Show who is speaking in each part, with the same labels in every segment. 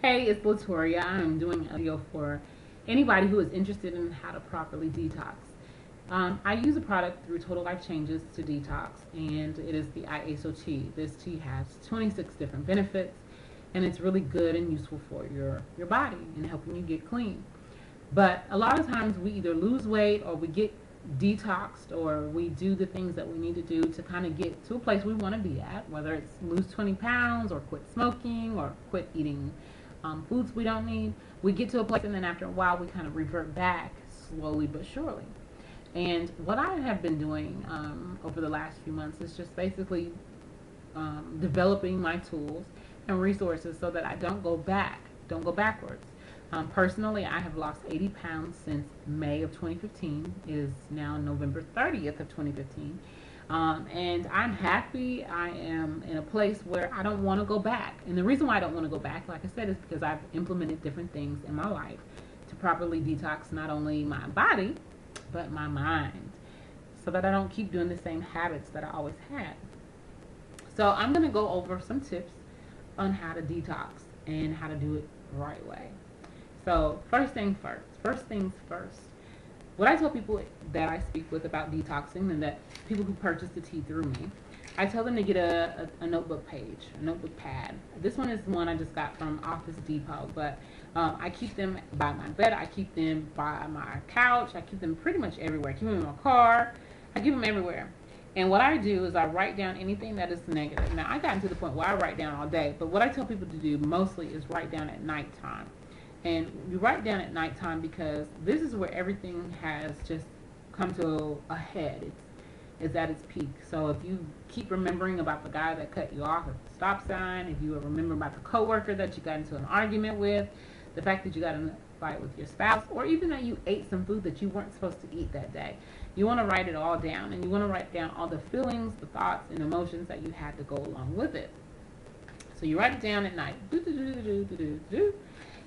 Speaker 1: Hey, it's Latoria. I'm doing a video for anybody who is interested in how to properly detox. I use a product through Total Life Changes to detox, and it is the IASO tea. This tea has 26 different benefits, and it's really good and useful for your body and helping you get clean. But a lot of times we either lose weight or we get detoxed or we do the things that we need to do to kind of get to a place we want to be at, whether it's lose 20 pounds or quit smoking or quit eating foods we don't need. We get to a place and then after a while we kind of revert back slowly but surely. And what I have been doing over the last few months is just basically developing my tools and resources so that I don't go backwards. Personally, I have lost 80 pounds since May of 2015. It is now November 30th of 2015. And I'm happy. I am in a place where I don't want to go back. And the reason why I don't want to go back, like I said, is because I've implemented different things in my life to properly detox not only my body, but my mind, so that I don't keep doing the same habits that I always had. So I'm going to go over some tips on how to detox and how to do it the right way. So first things first. What I tell people that I speak with about detoxing, and that people who purchase the tea through me, I tell them to get a notebook page, a notebook pad. This one is one I just got from Office Depot, but I keep them by my bed, I keep them by my couch, I keep them pretty much everywhere. I keep them in my car, I keep them everywhere. And what I do is I write down anything that is negative. Now, I've gotten to the point where I write down all day, but what I tell people to do mostly is write down at nighttime. And you write down at nighttime because this is where everything has just come to a head. It's at its peak. So if you keep remembering about the guy that cut you off at the stop sign, if you remember about the coworker that you got into an argument with, the fact that you got in a fight with your spouse, or even that you ate some food that you weren't supposed to eat that day, you want to write it all down. And you want to write down all the feelings, the thoughts, and emotions that you had to go along with it. So you write it down at night.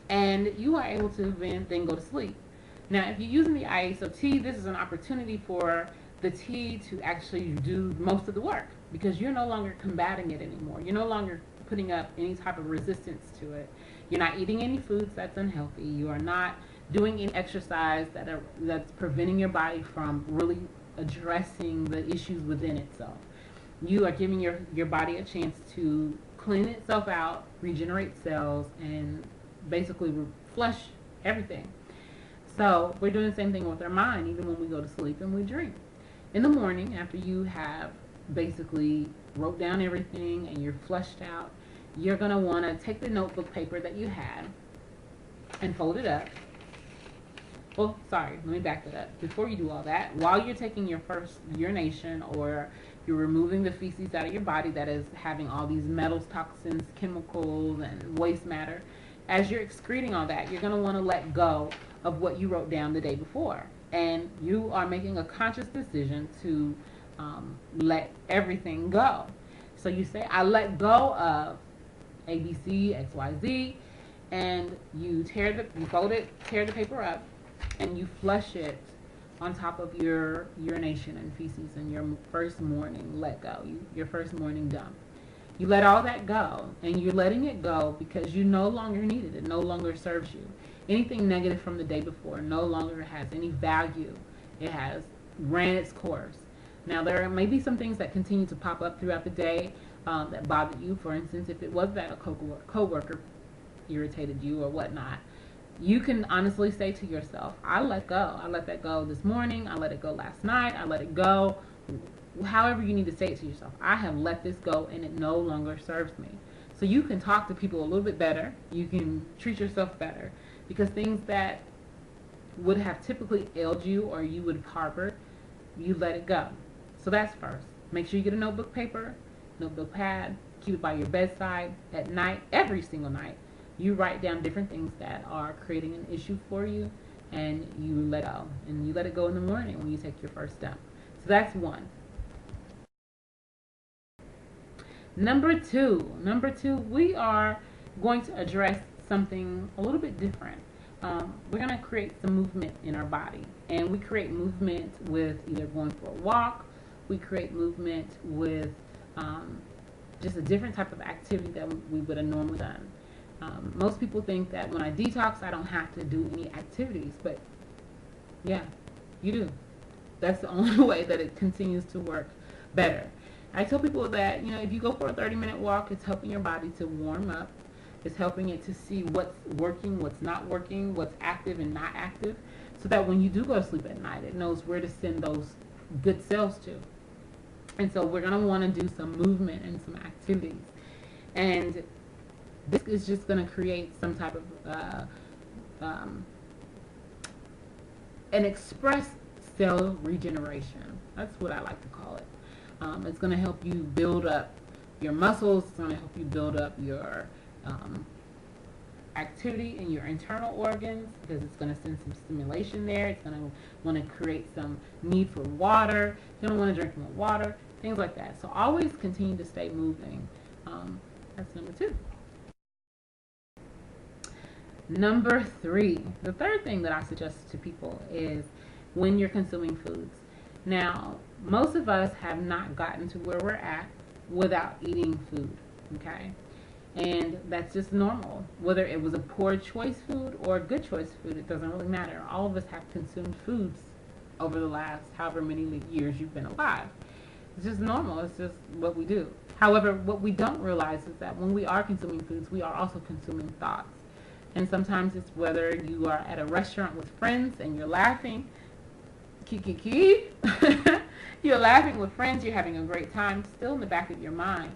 Speaker 1: And you are able to then go to sleep. Now, if you're using the IASO tea, this is an opportunity for the tea to actually do most of the work, because you're no longer combating it anymore. You're no longer putting up any type of resistance to it. You're not eating any foods that's unhealthy. You are not doing any exercise that's preventing your body from really addressing the issues within itself. You are giving your body a chance to clean itself out, regenerate cells, and basically flush everything. So we're doing the same thing with our mind, even when we go to sleep and we drink. In the morning, after you have basically wrote down everything and you're flushed out, you're going to want to take the notebook paper that you had and fold it up. Well, sorry, let me back that up. Before you do all that, while you're taking your first urination, or you're removing the feces out of your body that is having all these metals, toxins, chemicals, and waste matter, as you're excreting all that, you're going to want to let go of what you wrote down the day before. And you are making a conscious decision to let everything go. So you say, I let go of ABC, XYZ, and you fold it, tear the paper up, and you flush it on top of your urination and feces in your first morning let go, your first morning dump. You let all that go, and you're letting it go because you no longer need it. It no longer serves you. Anything negative from the day before no longer has any value. It has ran its course. Now, there may be some things that continue to pop up throughout the day that bother you. For instance, if it was that a coworker irritated you or whatnot, you can honestly say to yourself, I let go. I let that go this morning. I let it go last night. I let it go. However you need to say it to yourself. I have let this go and it no longer serves me. So you can talk to people a little bit better. You can treat yourself better, because things that would have typically ailed you or you would have harbored, you let it go. So that's first. Make sure you get a notebook paper, notebook pad, keep it by your bedside at night, every single night. You write down different things that are creating an issue for you, and you let go. And you let it go in the morning when you take your first dump. So that's one. Number two, we are going to address something a little bit different. We're going to create some movement in our body. And we create movement with either going for a walk. We create movement with just a different type of activity that we would have normally done. Most people think that when I detox, I don't have to do any activities, but yeah, you do. That's the only way that it continues to work better. I tell people that, if you go for a 30-minute walk, it's helping your body to warm up. It's helping it to see what's working, what's not working, what's active and not active, so that when you do go to sleep at night, it knows where to send those good cells to. And so we're going to want to do some movement and some activities. And this is just going to create some type of an express cell regeneration. That's what I like to call it. It's going to help you build up your muscles. It's going to help you build up your activity in your internal organs, because it's going to send some stimulation there. It's going to want to create some need for water. You're going to want to drink more water, things like that. So always continue to stay moving. That's number 2. Number 3, the third thing that I suggest to people is when you're consuming foods. Now, most of us have not gotten to where we're at without eating food, okay? And that's just normal. Whether it was a poor choice food or a good choice food, it doesn't really matter. All of us have consumed foods over the last however many years you've been alive. It's just normal. It's just what we do. However, what we don't realize is that when we are consuming foods, we are also consuming thoughts. And sometimes it's whether you are at a restaurant with friends and you're laughing, you're laughing with friends, you're having a great time, still in the back of your mind,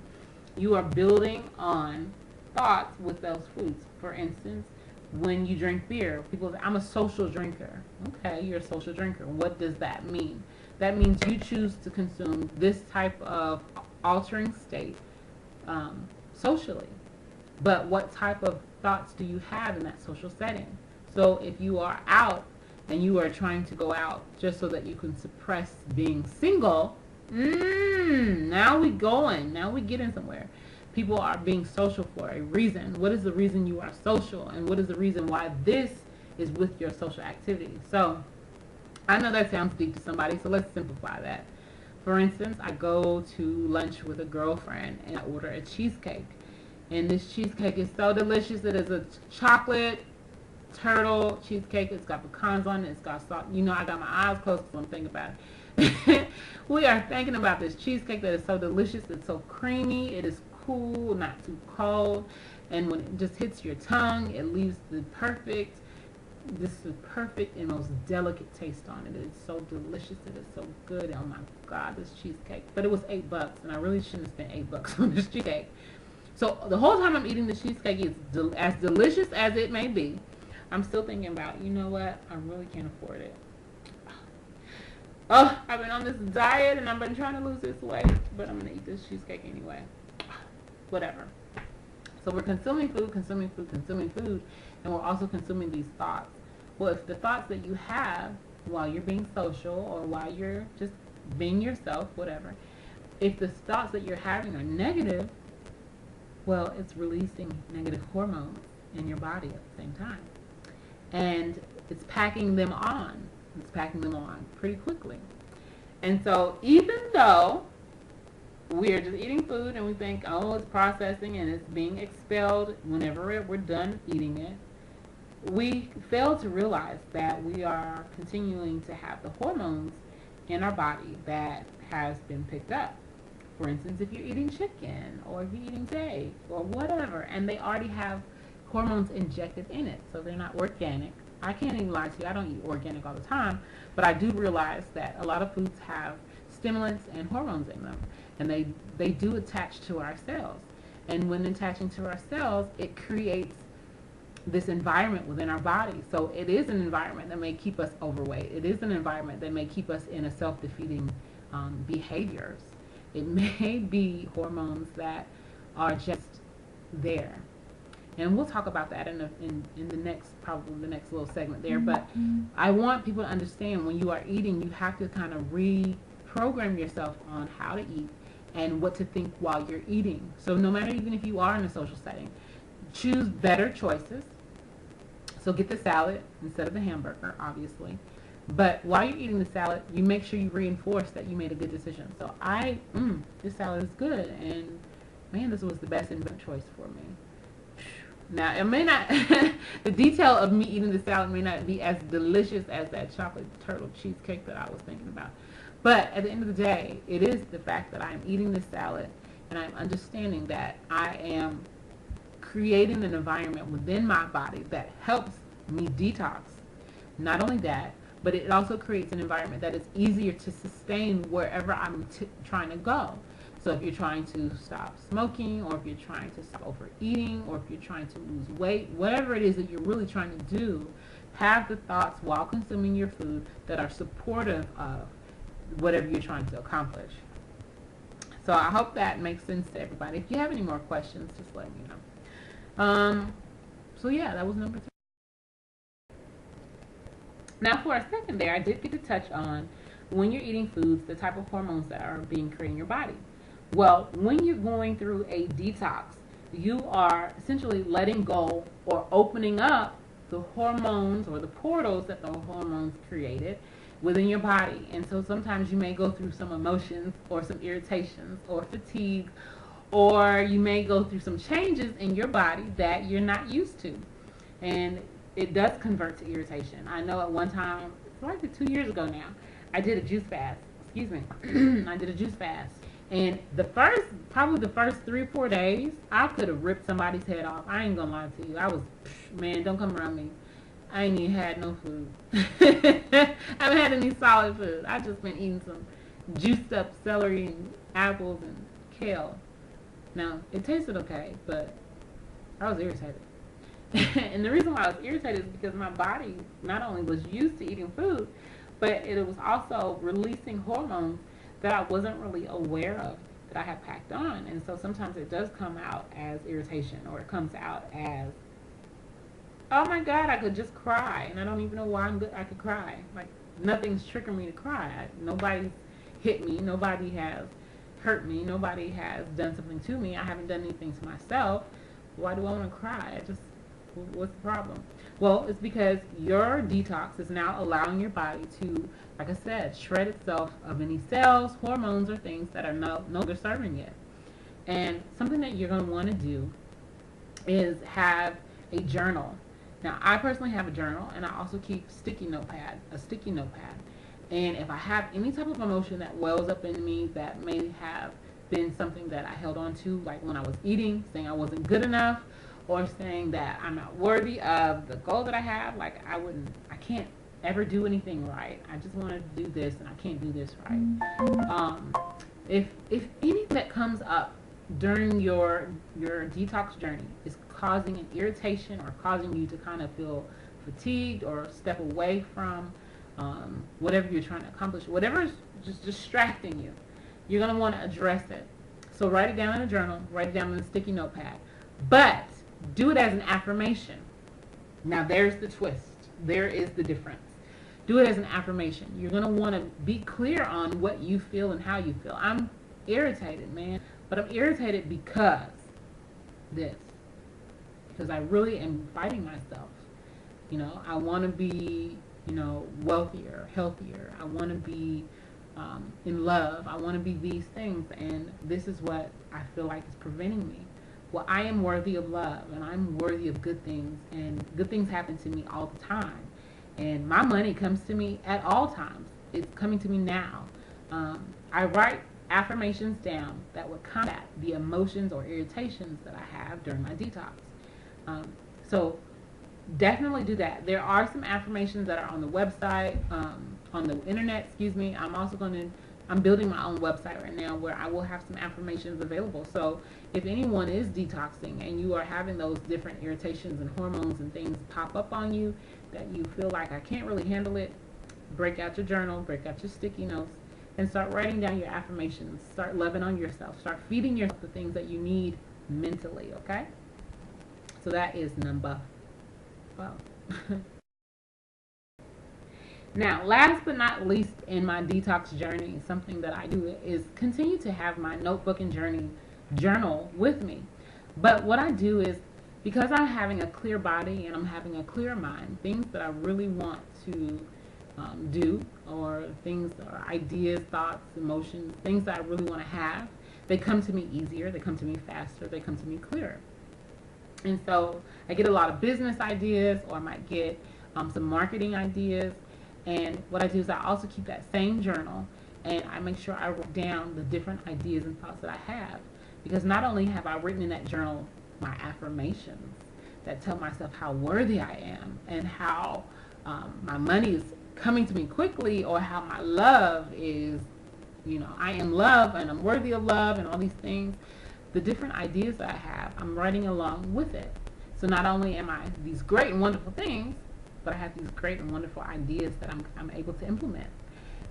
Speaker 1: you are building on thoughts with those foods. For instance, when you drink beer, people say, I'm a social drinker. Okay, you're a social drinker. What does that mean? That means you choose to consume this type of altering state socially. But what type of thoughts do you have in that social setting? So if you are out and you are trying to go out just so that you can suppress being single, now we going. Now we getting somewhere. People are being social for a reason. What is the reason you are social? And what is the reason why this is with your social activity? So I know that sounds deep to somebody, so let's simplify that. For instance, I go to lunch with a girlfriend and I order a cheesecake. And this cheesecake is so delicious. It is a chocolate turtle cheesecake. It's got pecans on it. It's got salt. I got my eyes closed because I'm thinking about it. We are thinking about this cheesecake that is so delicious. It's so creamy. It is cool, not too cold. And when it just hits your tongue, it leaves the perfect and most delicate taste on it. It's so delicious. It is so good. Oh my God, this cheesecake. But it was $8, and I really shouldn't have spent $8 on this cheesecake. So the whole time I'm eating the cheesecake, it's as delicious as it may be, I'm still thinking about, you know what, I really can't afford it. Oh, I've been on this diet and I've been trying to lose this weight, but I'm going to eat this cheesecake anyway. Whatever. So we're consuming food, and we're also consuming these thoughts. Well, if the thoughts that you have while you're being social or while you're just being yourself, whatever, if the thoughts that you're having are negative, well, it's releasing negative hormones in your body at the same time. And it's packing them on. It's packing them on pretty quickly. And so even though we're just eating food and we think, oh, it's processing and it's being expelled whenever we're done eating it, we fail to realize that we are continuing to have the hormones in our body that has been picked up. For instance, if you're eating chicken or if you're eating steak or whatever, and they already have hormones injected in it, so they're not organic. I can't even lie to you, I don't eat organic all the time, but I do realize that a lot of foods have stimulants and hormones in them, and they do attach to our cells. And when attaching to our cells, it creates this environment within our body. So it is an environment that may keep us overweight. It is an environment that may keep us in a self-defeating behaviors. It may be hormones that are just there. And we'll talk about that in the next, probably the next little segment there. But I want people to understand when you are eating, you have to kind of reprogram yourself on how to eat and what to think while you're eating. So no matter, even if you are in a social setting, choose better choices. So get the salad instead of the hamburger, obviously. But while you're eating the salad, you make sure you reinforce that you made a good decision. So this salad is good, and man, this was the best investment choice for me. Now, it may not, the detail of me eating the salad may not be as delicious as that chocolate turtle cheesecake that I was thinking about. But at the end of the day, it is the fact that I'm eating this salad and I'm understanding that I am creating an environment within my body that helps me detox. Not only that, but it also creates an environment that is easier to sustain wherever I'm trying to go. So if you're trying to stop smoking, or if you're trying to stop overeating, or if you're trying to lose weight, whatever it is that you're really trying to do, have the thoughts while consuming your food that are supportive of whatever you're trying to accomplish. So I hope that makes sense to everybody. If you have any more questions, just let me know. So yeah, that was number 3. Now for a second there, I did get to touch on when you're eating foods, the type of hormones that are being created in your body. Well, when you're going through a detox, you are essentially letting go or opening up the hormones or the portals that the hormones created within your body. And so sometimes you may go through some emotions or some irritations or fatigue, or you may go through some changes in your body that you're not used to. And it does convert to irritation. I know at one time, it's like 2 years ago now, I did a juice fast. Excuse me. I did a juice fast. And probably the first 3 or 4 days, I could have ripped somebody's head off. I ain't gonna lie to you. I was, man, don't come around me. I ain't even had no food. I haven't had any solid food. I've just been eating some juiced up celery and apples and kale. Now, it tasted okay, but I was irritated. And the reason why I was irritated is because my body not only was used to eating food, but it was also releasing hormones that I wasn't really aware of that I had packed on. And so sometimes it does come out as irritation, or it comes out as, oh my God, I could just cry. And I don't even know why I could cry. Like, nothing's triggering me to cry. Nobody's hit me. Nobody has hurt me. Nobody has done something to me. I haven't done anything to myself. Why do I want to cry? What's the problem? Well, it's because your detox is now allowing your body to, like I said, shred itself of any cells, hormones, or things that are no longer serving it. And something that you're going to want to do is have a journal. Now, I personally have a journal, and I also keep a sticky notepad. And if I have any type of emotion that wells up in me that may have been something that I held on to, like when I was eating, saying I wasn't good enough, or saying that I'm not worthy of the goal that I have, like I can't ever do anything right. I just want to do this and I can't do this right. If anything that comes up during your detox journey is causing an irritation or causing you to kind of feel fatigued or step away from whatever you're trying to accomplish, whatever is just distracting you, you're going to want to address it. So write it down in a journal, write it down in a sticky notepad, but do it as an affirmation. Now there's the twist. There is the difference. Do it as an affirmation. You're going to want to be clear on what you feel and how you feel. I'm irritated, man, but I'm irritated because I really am fighting myself. You know, I want to be, wealthier, healthier. I want to be in love. I want to be these things, and this is what I feel like is preventing me. Well, I am worthy of love, and I'm worthy of good things, and good things happen to me all the time. And my money comes to me at all times. It's coming to me now. I write affirmations down that would combat the emotions or irritations that I have during my detox. So definitely do that. There are some affirmations that are on the website, on the internet, I'm building my own website right now where I will have some affirmations available. So if anyone is detoxing and you are having those different irritations and hormones and things pop up on you that you feel like I can't really handle it, break out your journal, break out your sticky notes, and start writing down your affirmations. Start loving on yourself. Start feeding yourself the things that you need mentally, okay? So that is number 12. Now, last but not least in my detox journey, something that I do is continue to have my notebook and journal with me. But what I do is, because I'm having a clear body and I'm having a clear mind, things that I really want to do, or things or ideas, thoughts, emotions, things that I really want to have, they come to me easier, they come to me faster, they come to me clearer. And so I get a lot of business ideas, or I might get some marketing ideas. And what I do is I also keep that same journal, and I make sure I write down the different ideas and thoughts that I have. Because not only have I written in that journal my affirmations that tell myself how worthy I am, and how my money is coming to me quickly, or how my love is, I am love and I'm worthy of love and all these things. The different ideas that I have, I'm writing along with it. So not only am I these great and wonderful things, but I have these great and wonderful ideas that I'm able to implement.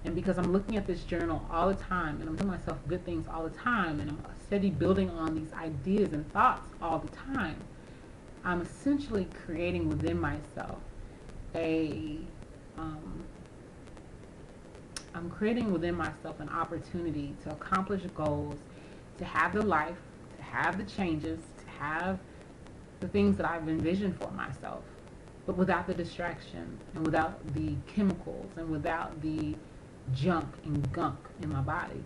Speaker 1: And because I'm looking at this journal all the time, and I'm telling myself good things all the time, and I'm steady building on these ideas and thoughts all the time, I'm essentially creating within myself I'm creating within myself an opportunity to accomplish goals, to have the life, to have the changes, to have the things that I've envisioned for myself, but without the distraction, and without the chemicals, and without the junk and gunk in my body.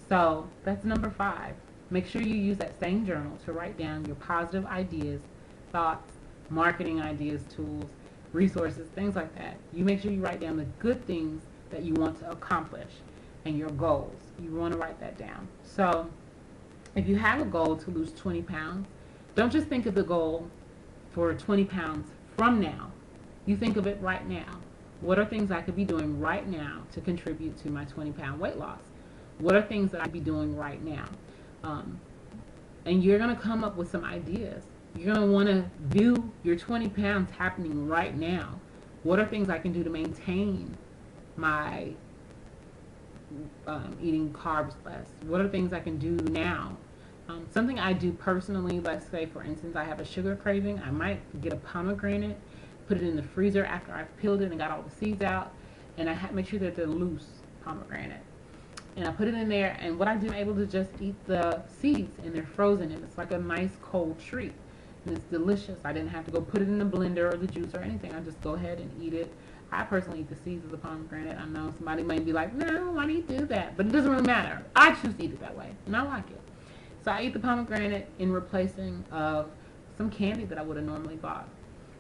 Speaker 1: So that's number 5. Make sure you use that same journal to write down your positive ideas, thoughts, marketing ideas, tools, resources, things like that. You make sure you write down the good things that you want to accomplish and your goals. You want to write that down. So if you have a goal to lose 20 pounds, don't just think of the goal for 20 pounds from now. You think of it right now. What are things I could be doing right now to contribute to my 20-pound weight loss? What are things that I could be doing right now? And you're going to come up with some ideas. You're going to want to view your 20 pounds happening right now. What are things I can do to maintain my eating carbs less? What are things I can do now? Something I do personally, let's say for instance I have a sugar craving, I might get a pomegranate, put it in the freezer after I've peeled it and got all the seeds out, and I make sure that they're loose pomegranate. And I put it in there, and what I do, I'm able to just eat the seeds, and they're frozen, and it's like a nice cold treat. And it's delicious. I didn't have to go put it in the blender or the juice or anything. I just go ahead and eat it. I personally eat the seeds of the pomegranate. I know somebody might be like, no, why do you do that? But it doesn't really matter. I choose to eat it that way, and I like it. So I eat the pomegranate in replacing of some candy that I would have normally bought.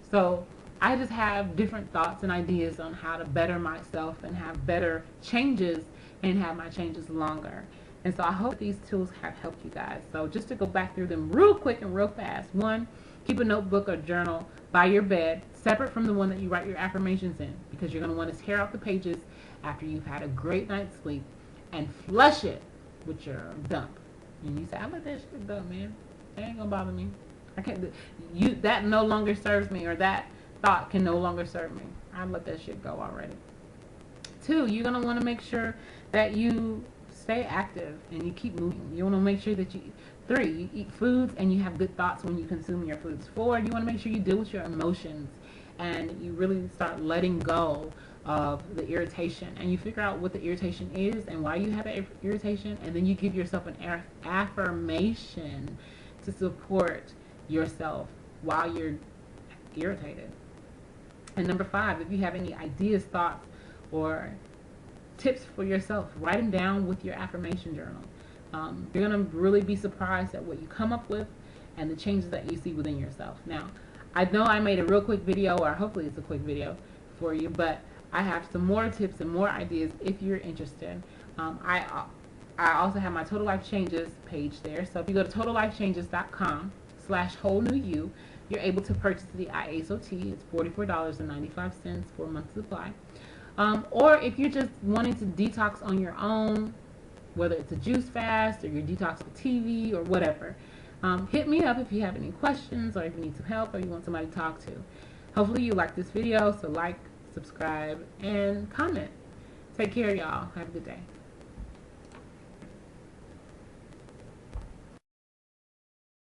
Speaker 1: So I just have different thoughts and ideas on how to better myself and have better changes and have my changes longer. And so I hope these tools have helped you guys. So just to go back through them real quick and real fast. 1, keep a notebook or journal by your bed, separate from the one that you write your affirmations in, because you're going to want to tear out the pages after you've had a great night's sleep and flush it with your dump. And you say, I let that shit go, man. That ain't going to bother me. I can't. That no longer serves me, or that thought can no longer serve me. I let that shit go already. 2, you're going to want to make sure that you stay active and you keep moving. You want to make sure that you 3, you eat foods and you have good thoughts when you consume your foods. 4, you want to make sure you deal with your emotions and you really start letting go of the irritation, and you figure out what the irritation is and why you have that irritation, and then you give yourself an affirmation to support yourself while you're irritated. And number 5, if you have any ideas, thoughts, or tips for yourself, write them down with your affirmation journal. You're going to really be surprised at what you come up with and the changes that you see within yourself. Now, I know I made a real quick video, or hopefully it's a quick video for you, but I have some more tips and more ideas if you're interested. I also have my Total Life Changes page there. So if you go to totallifechanges.com/wholenewYou, you're able to purchase the IASOT. It's $44.95 for a month's supply. Or if you're just wanting to detox on your own, whether it's a juice fast or you're detoxing with TV or whatever, hit me up if you have any questions, or if you need some help, or you want somebody to talk to. Hopefully you like this video, so like, subscribe, and comment. Take care, y'all. Have a good day.